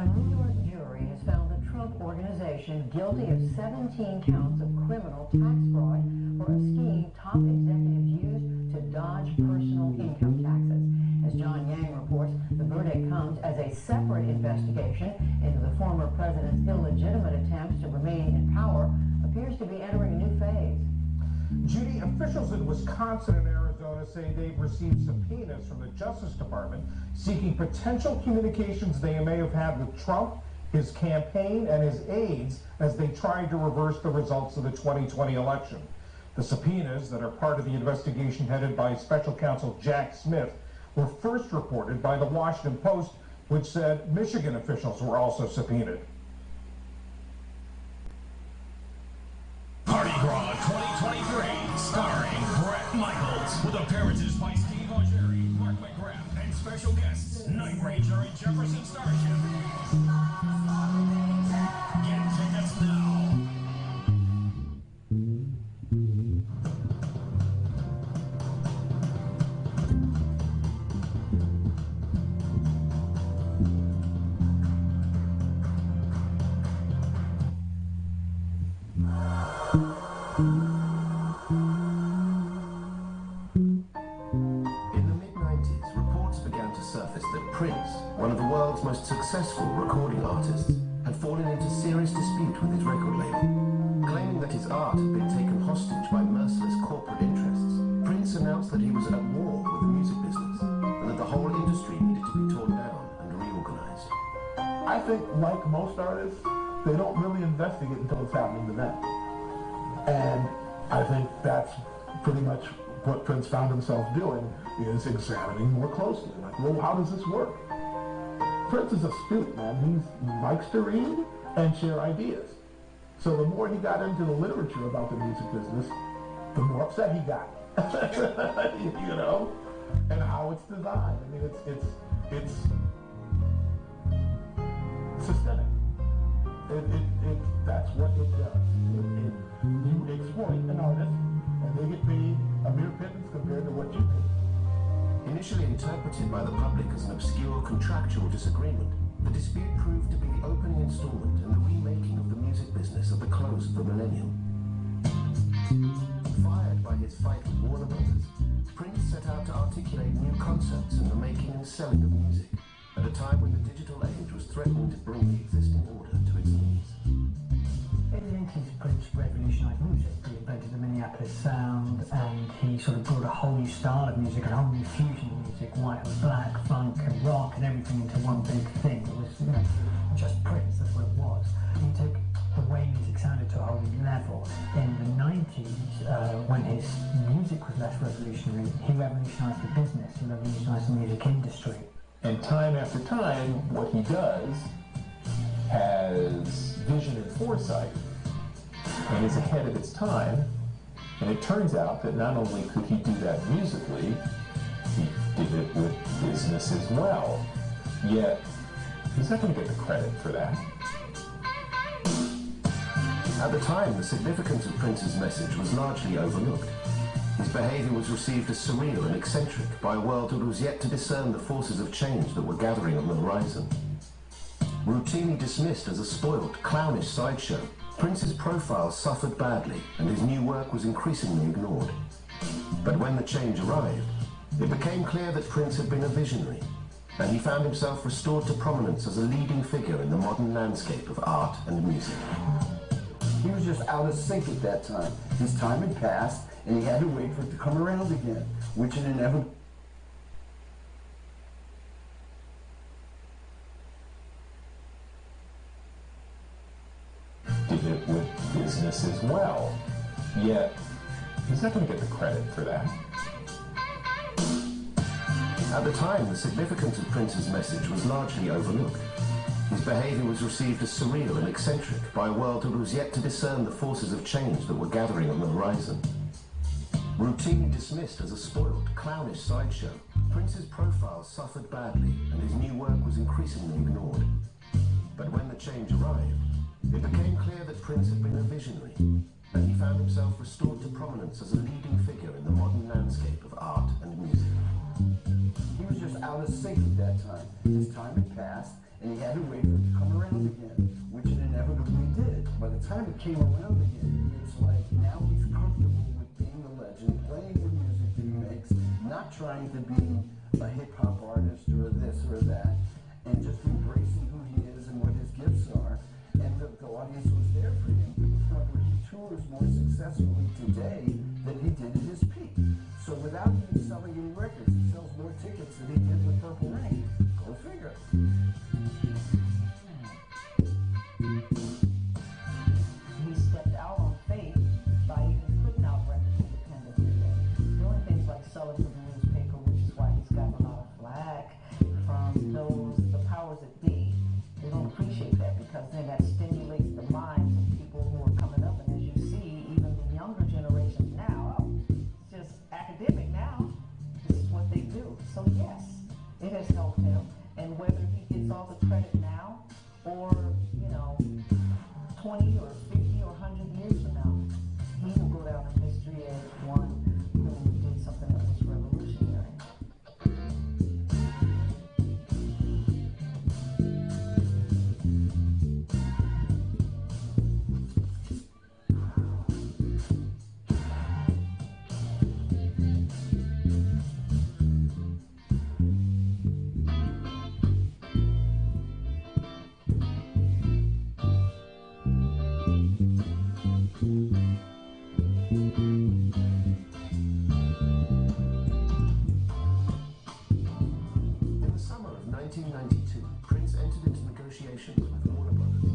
A New York jury has found the Trump Organization guilty of 17 counts of criminal tax fraud for a scheme top executives used to dodge personal income taxes. As John Yang reports, the verdict comes as a separate investigation into the former president's illegitimate attempts to remain in power appears to be entering a new phase. Judy, officials in Wisconsin and Arizona say they've received subpoenas from the Justice Department seeking potential communications they may have had with Trump, his campaign, and his aides as they tried to reverse the results of the 2020 election. The subpoenas that are part of the investigation headed by Special Counsel Jack Smith were first reported by the Washington Post, which said Michigan officials were also subpoenaed. Mardi Gras 2023, starring Bret Michaels, with appearances by Steve Augeri, Mark McGrath, and special guests Night Ranger and Jefferson Starship. Get tickets now. Prince, one of the world's most successful recording artists, had fallen into serious dispute with his record label. Claiming that his art had been taken hostage by merciless corporate interests, Prince announced that he was at war with the music business and that the whole industry needed to be torn down and reorganized. I think, like most artists, they don't really investigate until it's happening to them. And I think that's pretty much what Prince found himself doing, is examining more closely. Like, well, how does this work? Prince is astute, man. He likes to read and share ideas. So the more he got into the literature about the music business, the more upset he got. You know? And how it's designed. I mean, it's systemic. That's what it does. You exploit an artist, and they get paid a mere pittance compared to what you pay. Initially interpreted by the public as an obscure contractual disagreement, the dispute proved to be the opening installment in the remaking of the music business at the close of the millennium. Fired by his fight with Warner Brothers, Prince set out to articulate new concepts in the making and selling of music, at a time when the digital age was threatening to bring the existing order to its knees. Prince revolutionised music. He invented the Minneapolis sound, and he sort of brought a whole new style of music, a whole new fusion of music, white and black, funk and rock, and everything into one big thing. It was, you know, just Prince. That's what it was. He took the way music sounded to a whole new level. In the 90s, when his music was less revolutionary, he revolutionised the business. He revolutionised the music industry. And time after time, what he does has vision and foresight and is ahead of its time. And it turns out that not only could he do that musically, he did it with business as well. Yet, he's not going to get the credit for that. At the time, the significance of Prince's message was largely overlooked. His behavior was received as surreal and eccentric by a world that was yet to discern the forces of change that were gathering on the horizon. Routinely dismissed as a spoiled, clownish sideshow, Prince's profile suffered badly and his new work was increasingly ignored. But when the change arrived, it became clear that Prince had been a visionary, and he found himself restored to prominence as a leading figure in the modern landscape of art and music. He was just out of sync at that time. His time had passed, and he had to wait for it to come around again, which it inevitably did it with business as well. Yet, he's not going to get the credit for that. At the time, the significance of Prince's message was largely overlooked. His behavior was received as surreal and eccentric by a world that was yet to discern the forces of change that were gathering on the horizon. Routinely dismissed as a spoiled, clownish sideshow, Prince's profile suffered badly and his new work was increasingly ignored. But when the change arrived, it became clear that Prince had been a visionary, and he found himself restored to prominence as a leading figure in the modern landscape of art and music. He was just out of sync at that time. His time had passed, and he had to wait for it to come around again, which it inevitably did. By the time it came around again, it's like now he's comfortable with being a legend, playing the music that he makes, not trying to be a hip-hop artist or this or that, and just embracing who he is and what his gifts are. And the audience was there for him to the point where he tours more successfully today than he did at his peak. So without even selling any records, he sells more tickets than he did with Purple Rain. Go figure. He stepped out on faith by even putting out records independently and doing things like selling to the newspaper, which is why he's got a lot of flack from the powers that be. They don't appreciate that because then that stimulates the minds of people who are coming up. And as you see, even the younger generations now, oh, it's just academic now. This is what they do. So yes, it has helped him. And whether he gets all the credit now or, 20 or 50 or 100 years from now, he will go down in history as one who did something that was revolutionary. In the summer of 1992, Prince entered into negotiations with Warner Brothers